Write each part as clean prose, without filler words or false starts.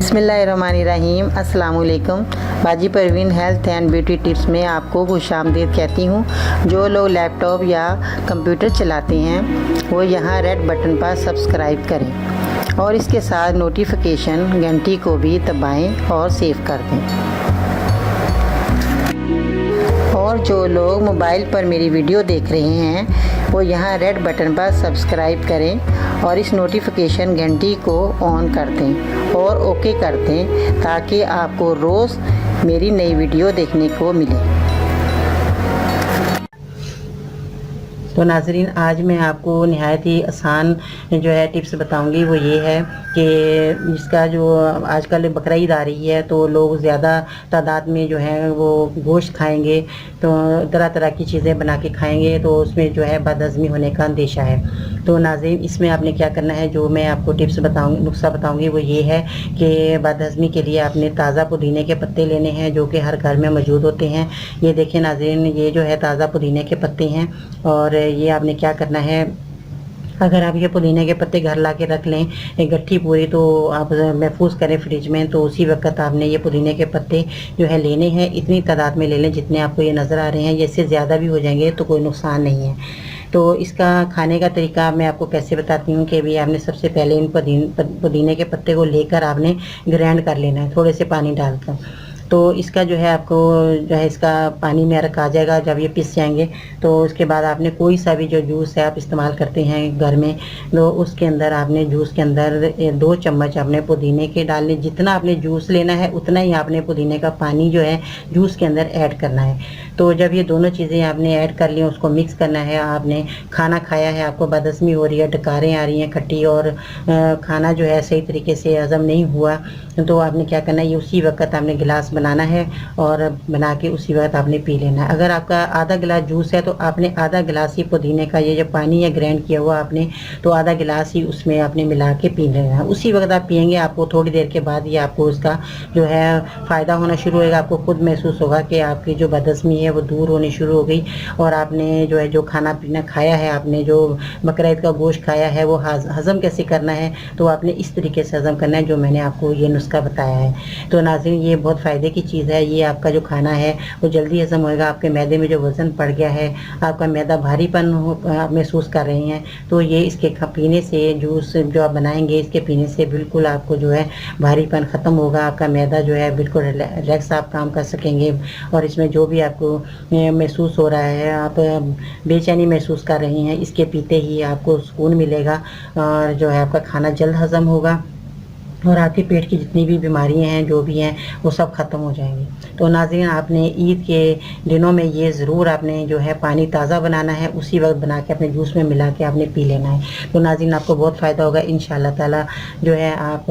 बिस्मिल्लाहिर्रहमानिर्रहीम। अस्सलाम वालेकुम। बाजी Parveen health and beauty tips में आपको खुशामदीद कहती हूँ। जो लोग लैपटॉप या कंप्यूटर चलाते हैं वो यहाँ रेड बटन पर सब्सक्राइब करें और इसके साथ नोटिफिकेशन घंटी को भी दबाएं और सेव कर दें। और जो लोग मोबाइल पर मेरी वीडियो देख रहे हैं वो यहाँ रेड बटन पर सब्सक्राइब करें और इस नोटिफिकेशन घंटी को ऑन कर दें और ओके कर दें ताकि आपको रोज़ मेरी नई वीडियो देखने को मिले। तो नाज़रीन, आज मैं आपको नहायत ही आसान जो है टिप्स बताऊंगी। वो ये है कि इसका जो आजकल बकरा ईद आ रही है तो लोग ज़्यादा तादाद में जो है वो गोश्त खाएंगे, तो तरह तरह की चीज़ें बना के खाएंगे, तो उसमें जो है बदहज़मी होने का अंदेशा है। तो नाज़रीन, इसमें आपने क्या करना है, जो मैं आपको टिप्स बताऊंगी, नुस्खा बताऊंगी, वो ये है कि बदहज़मी के लिए आपने ताज़ा पुदीने के पत्ते लेने हैं जो कि हर घर में मौजूद होते हैं। ये देखें नाज़रीन, ये जो है ताज़ा पुदीने के पत्ते हैं और ये आपने क्या करना है, अगर आप ये पुदीने के पत्ते घर ला के रख लें एक गट्ठी पूरी, तो आप महफूज करें फ्रिज में, तो उसी वक्त आपने ये पुदीने के पत्ते जो है लेने हैं। इतनी तादाद में ले लें जितने आपको ये नज़र आ रहे हैं। ये इससे ज़्यादा भी हो जाएंगे तो कोई नुकसान नहीं है। तो इसका खाने का तरीका मैं आपको कैसे बताती हूँ कि भी आपने सबसे पहले इन पुदीने के पत्ते को लेकर आपने ग्राइंड कर लेना है थोड़े से पानी डालकर। तो इसका जो है आपको जो है इसका पानी में रखा जाएगा। जब ये पिस जाएंगे तो उसके बाद आपने कोई सा भी जो जूस है आप इस्तेमाल करते हैं घर में, तो उसके अंदर आपने जूस के अंदर 2 चम्मच आपने पुदीने के डालने। जितना आपने जूस लेना है उतना ही आपने पुदीने का पानी जो है जूस के अंदर ऐड करना है। तो जब ये दोनों चीज़ें आपने ऐड कर ली, उसको मिक्स करना है। आपने खाना खाया है, आपको बदहज़मी हो रही है, डकारें आ रही हैं खट्टी, और खाना जो है सही तरीके से हज़म नहीं हुआ, तो आपने क्या करना है, ये उसी वक्त आपने गिलास बनाना है और बना के उसी वक्त आपने पी लेना है। अगर आपका आधा गिलास जूस है तो आपने आधा गिलास ही पुदीने का ये जो पानी है ग्राइंड किया हुआ आपने, तो आधा गिलास ही उसमें आपने मिला के पी लेना है। उसी वक्त आप पियेंगे, आपको थोड़ी देर के बाद ही आपको उसका जो है फ़ायदा होना शुरू होगा। आपको खुद महसूस होगा कि आपकी जो बदहज़मी है वो दूर होनी शुरू हो गई और आपने जो है जो खाना पीना खाया है, आपने जो बकरा ईद का गोश्त खाया है वो हज़म कैसे करना है, तो आपने इस तरीके से हज़म करना है जो मैंने आपको ये नुस्खा बताया है। तो नाज़रीन, ये बहुत फ़ायदे की चीज़ है। ये आपका जो खाना है वो जल्दी हज़म होएगा। आपके मैदे में जो वज़न पड़ गया है, आपका मैदा भारीपन महसूस कर रहे हैं, तो ये इसके पीने से, जूस जो आप बनाएंगे इसके पीने से बिल्कुल आपको जो है भारीपन ख़त्म होगा। आपका मैदा जो है बिल्कुल रिलैक्स आप काम कर सकेंगे और इसमें जो भी आपको महसूस हो रहा है, आप बेचैनी महसूस कर रही हैं, इसके पीते ही आपको सुकून मिलेगा और जो है आपका खाना जल्द हज़म होगा और आपके पेट की जितनी भी बीमारियां हैं जो भी हैं वो सब ख़त्म हो जाएंगी। तो नाज़रीन, आपने ईद के दिनों में ये ज़रूर आपने जो है पानी ताज़ा बनाना है, उसी वक्त बना के अपने जूस में मिला के आपने पी लेना है। तो नाज़रीन, आपको बहुत फ़ायदा होगा इंशाअल्लाह ताला। जो है आप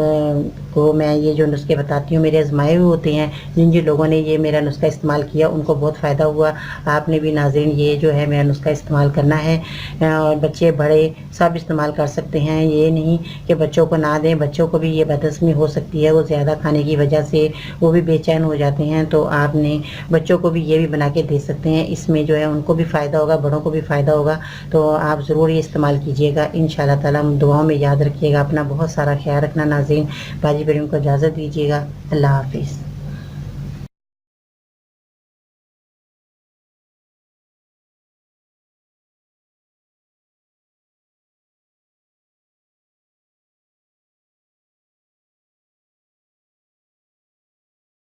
को मैं ये जो नुस्खे बताती हूँ मेरे आजमाए हुए होते हैं। जिन जिन लोगों ने ये मेरा नुस्खा इस्तेमाल किया उनको बहुत फ़ायदा हुआ। आपने भी नाज़रीन ये जो है मेरा नुस्खा इस्तेमाल करना है और बच्चे बड़े सब इस्तेमाल कर सकते हैं। ये नहीं कि बच्चों को ना दें, बच्चों को भी ये बदहज़मी हो सकती है, वो ज़्यादा खाने की वजह से वो भी बेचैन हो जाते हैं। तो आपने बच्चों को भी ये भी बना के दे सकते हैं। इसमें जो है उनको भी फ़ायदा होगा, बड़ों को भी फ़ायदा होगा। तो आप ज़रूर ये इस्तेमाल कीजिएगा इंशाअल्लाह ताला। दुआओं में याद रखिएगा, अपना बहुत सारा ख्याल रखना नाज़रीन। बाजी परवीन को इजाज़त दीजिएगा। अल्लाह हाफ़िज़।